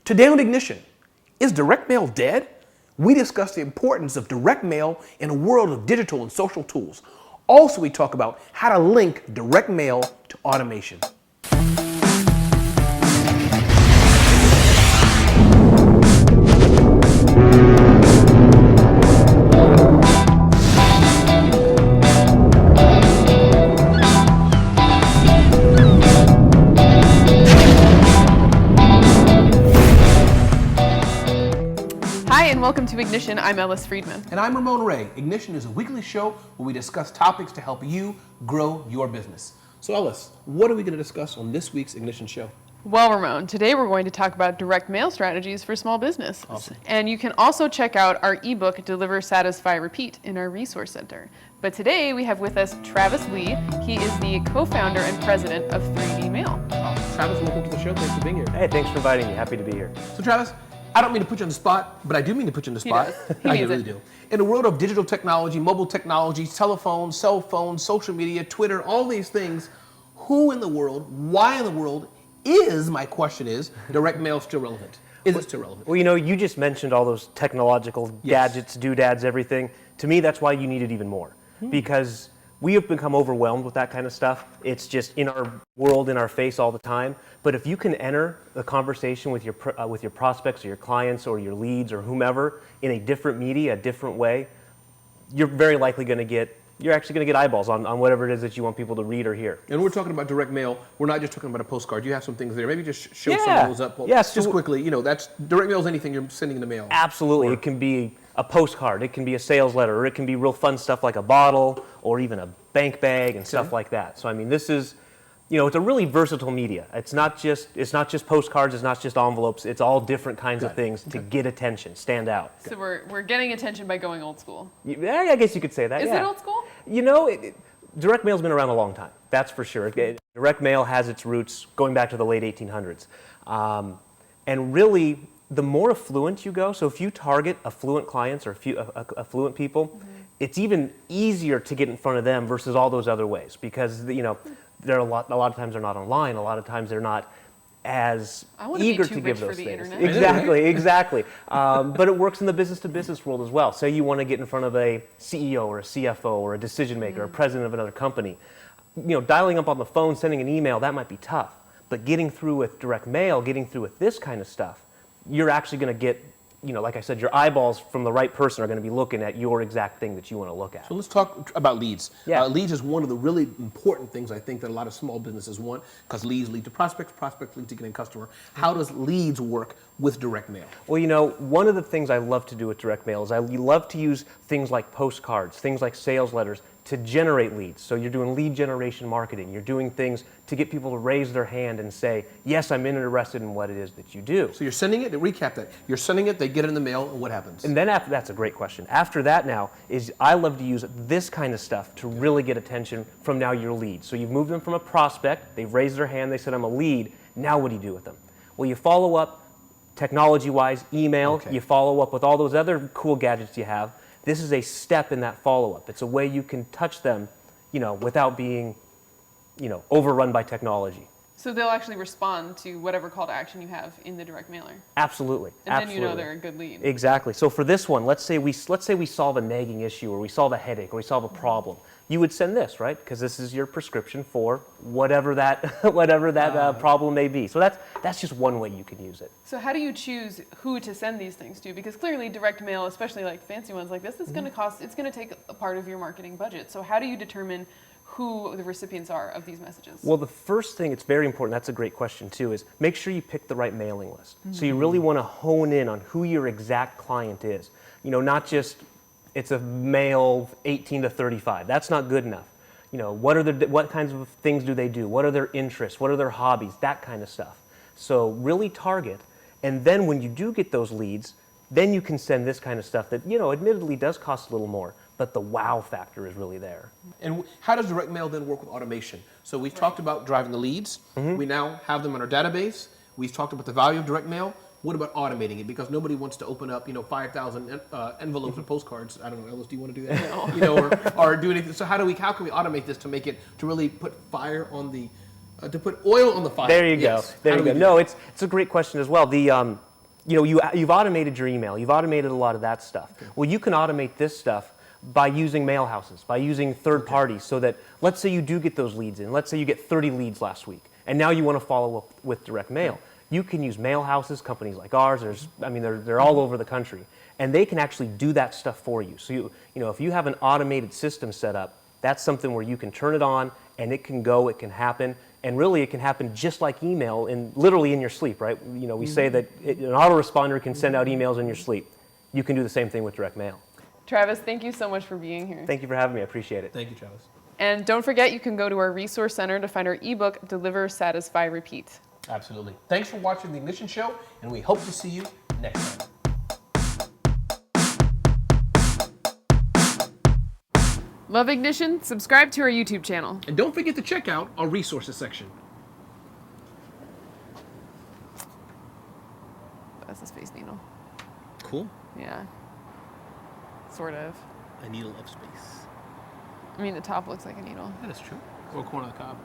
Today on Ignition, is direct mail dead? We discuss the importance of direct mail in a world of digital and social tools. Also, we talk about how to link direct mail to automation. And welcome to Ignition. I'm Ellis Friedman. And I'm Ramon Ray. Ignition is a weekly show where we discuss topics to help you grow your business. So Ellis, what are we going to discuss on this week's Ignition show? Well, Ramon, today we're going to talk about direct mail strategies for small business. Awesome. And you can also check out our ebook, Deliver, Satisfy, Repeat, in our resource center. But today we have with us Travis Lee. He is the co-founder and president of 3D Mail. Travis, welcome to the show. Thanks for being here. Hey, thanks for inviting me. Happy to be here. So Travis, I don't mean to put you on the spot, but I do mean to put you on the spot. I really do. In the world of digital technology, mobile technology, telephones, cell phones, social media, Twitter, all these things, who in the world, why in the world my question is, direct mail still relevant? Is it still relevant? Well, you know, you just mentioned all those technological gadgets, doodads, everything. To me, that's why you need it even more. Because we have become overwhelmed with that kind of stuff. It's just in our world, in our face all the time. But if you can enter a conversation with your prospects or your clients or your leads or whomever in a different media, a different way, you're very likely going to get, you're actually going to get eyeballs on whatever it is that you want people to read or hear. And we're talking about direct mail. We're not just talking about a postcard. You have some things there. Maybe just show some of those up. Yes. Just quickly, you know, that's direct mail is anything you're sending in the mail. Absolutely. It can be a postcard, it can be a sales letter, or it can be real fun stuff like a bottle or even a bank bag and stuff like that. So I mean, this is, you know, it's a really versatile media. It's not just postcards, it's not just envelopes, it's all different kinds of things to get attention, stand out. So we're getting attention by going old school. Yeah, I guess you could say that. Is it old school? You know, direct mail's been around a long time, that's for sure. Direct mail has its roots going back to the late 1800s. And really, the more affluent you go, so if you target affluent clients or affluent people, it's even easier to get in front of them versus all those other ways, because you know they're a lot of times they're not online, a lot of times they're not as eager to give those things. Exactly. But it works in the business to business world as well. Say you want to get in front of a CEO or a CFO or a decision maker or a president of another company. You know, dialing up on the phone, sending an email, that might be tough. But getting through with direct mail, getting through with this kind of stuff, you're actually going to get, you know, like I said, your eyeballs from the right person are going to be looking at your exact thing that you want to look at. So let's talk about leads. Yeah. Leads is one of the really important things I think that a lot of small businesses want, because leads lead to prospects, prospects lead to getting customer. How does leads work with direct mail? Well, you know, one of the things I love to do with direct mail is I love to use things like postcards, things like sales letters to generate leads. So you're doing lead generation marketing. You're doing things to get people to raise their hand and say, yes, I'm interested in what it is that you do. So you're sending it, to recap that, you're sending it, they get it in the mail, and what happens? And then after, that's a great question. After that now is I love to use this kind of stuff to really get attention from now your lead. So you've moved them from a prospect, they've raised their hand, they said I'm a lead, now what do you do with them? Well, you follow up technology-wise, email, you follow up with all those other cool gadgets you have. This is a step in that follow-up. It's a way you can touch them, you know, without being, you know, overrun by technology. So they'll actually respond to whatever call to action you have in the direct mailer. Absolutely. And then you know they're a good lead. Exactly. So for this one, let's say we solve a nagging issue, or we solve a headache, or we solve a problem. You would send this, right? Because this is your prescription for whatever that problem may be. So that's just one way you can use it. So how do you choose who to send these things to? Because clearly direct mail, especially like fancy ones like this, is going to cost. It's going to take a part of your marketing budget. So how do you determine who the recipients are of these messages? Well, the first thing, it's very important, that's a great question too, is make sure you pick the right mailing list. So you really want to hone in on who your exact client is. You know, not just it's a male 18 to 35. That's not good enough. You know, what kinds of things do they do? What are their interests? What are their hobbies? That kind of stuff. So really target, and then when you do get those leads, then you can send this kind of stuff that, you know, admittedly does cost a little more, but the wow factor is really there. And how does direct mail then work with automation? So we've talked about driving the leads. We now have them in our database. We've talked about the value of direct mail. What about automating it? Because nobody wants to open up, 5,000 envelopes or postcards. I don't know, Ellis, do you want to do that? No. Or do anything. So how can we automate this to make it, to really put fire on the, to put oil on the fire? There you go. There you go. No, it's a great question as well. you've automated your email, you've automated a lot of that stuff. Okay. Well, you can automate this stuff by using mail houses, by using third parties, so that let's say you do get those leads in. Let's say you get 30 leads last week, and now you want to follow up with direct mail. You can use mail houses, companies like ours. They're all over the country, and they can actually do that stuff for you. So if you have an automated system set up, that's something where you can turn it on, and it can go, it can happen, and really it can happen just like email, literally in your sleep, right? We say that an autoresponder can send out emails in your sleep. You can do the same thing with direct mail. Travis, thank you so much for being here. Thank you for having me. I appreciate it. Thank you, Travis. And don't forget, you can go to our resource center to find our ebook, Deliver, Satisfy, Repeat. Absolutely. Thanks for watching The Ignition Show, and we hope to see you next time. Love Ignition? Subscribe to our YouTube channel. And don't forget to check out our resources section. That's a space needle. Cool. Yeah. Sort of. A needle of space. I mean, the top looks like a needle. That is true. Or corner of the cob.